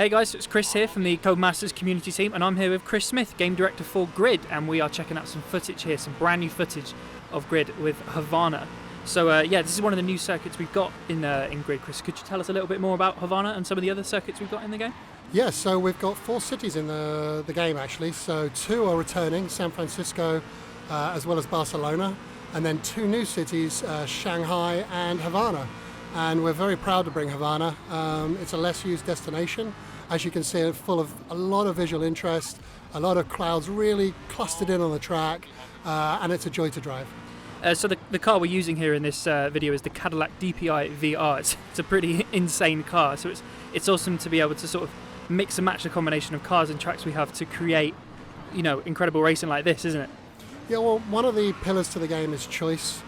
Hey guys, it's Chris here from the Codemasters community team, and I'm here with Chris Smith, game director for Grid, and we are checking out some footage here, some brand new footage of Grid with Havana. So this is one of the new circuits we've got in Grid. Chris, could you tell us a little bit more about Havana and some of the other circuits we've got in the game? Yes, so we've got 4 cities in the game actually. So 2 are returning, San Francisco as well as Barcelona, and then 2 new cities, Shanghai and Havana. And we're very proud to bring Havana. It's a less used destination. As you can see, it's full of a lot of visual interest, a lot of crowds really clustered in on the track, and it's a joy to drive. So the car we're using here in this video is the Cadillac DPI VR. It's a pretty insane car, so it's awesome to be able to sort of mix and match the combination of cars and tracks we have to create, incredible racing like this, isn't it? Yeah, well, one of the pillars to the game is choice.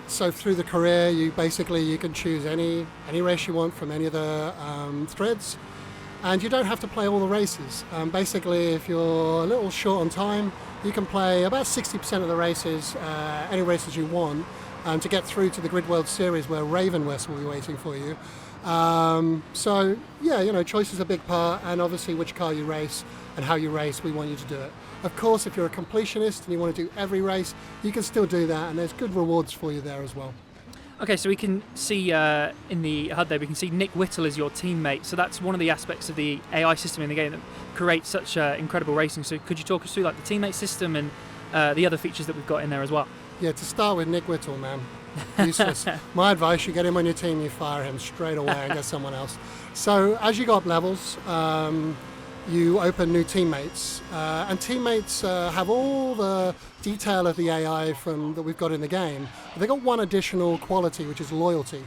So through the career, you can choose any race you want from any of the threads, and you don't have to play all the races. Basically, if you're a little short on time, you can play about 60% of the races, any races you want, to get through to the Grid World Series where Raven West will be waiting for you. Choice is a big part, and obviously which car you race and how you race, we want you to do it. Of course, if you're a completionist and you want to do every race, you can still do that, and there's good rewards for you there as well. Okay, so we can see in the HUD there, we can see Nick Whittle as your teammate. So that's one of the aspects of the AI system in the game that creates such incredible racing. So could you talk us through the teammate system and the other features that we've got in there as well? Yeah, to start with, Nick Whittle, man. Useless. My advice, you get him on your team, you fire him straight away and get someone else. So as you go up levels, you open new teammates, and teammates have all the detail of the AI that we've got in the game. They've got one additional quality, which is loyalty,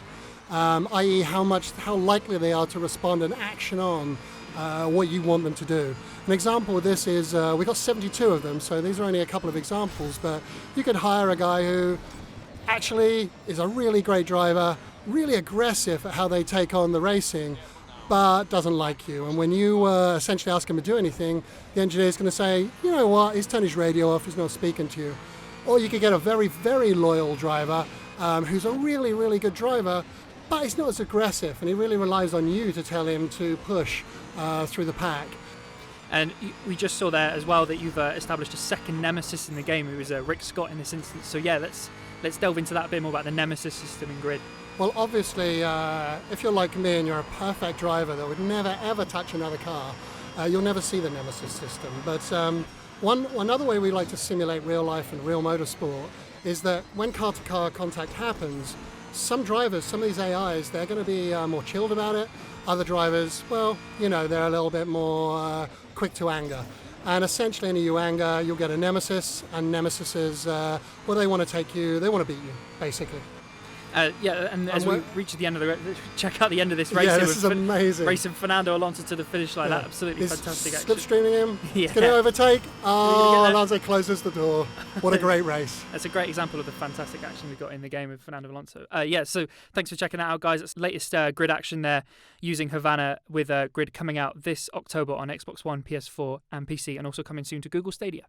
i.e. how likely they are to respond and action on what you want them to do. An example of this is we've got 72 of them, so these are only a couple of examples, but you could hire a guy who actually is a really great driver, really aggressive at how they take on the racing, but doesn't like you. And when you essentially ask him to do anything, the engineer is going to say, you know what, he's turned his radio off, he's not speaking to you. Or you could get a very, very loyal driver who's a really, really good driver, but he's not as aggressive, and he really relies on you to tell him to push through the pack. And we just saw there as well that you've established a second Nemesis in the game, who is Rick Scott in this instance. So yeah, let's delve into that a bit more about the Nemesis system in Grid. Well, obviously, if you're like me and you're a perfect driver that would never ever touch another car, you'll never see the Nemesis system. But another way we like to simulate real life and real motorsport is that when car-to-car contact happens, some drivers, some of these AIs, they're going to be more chilled about it. Other drivers, well, they're a little bit more quick to anger. And essentially, any you anger, you'll get a Nemesis, and Nemesis is, they want to take you, they want to beat you, basically. And as we reach the end of check out the end of this race. Yeah, this is amazing. Racing Fernando Alonso to the finish like that. Absolutely fantastic action. Slipstreaming him. He's going to overtake. Oh, Alonso closes the door. What a great race. That's a great example of the fantastic action we've got in the game with Fernando Alonso. So thanks for checking that out, guys. It's the latest Grid action there using Havana with Grid coming out this October on Xbox One, PS4 and PC, and also coming soon to Google Stadia.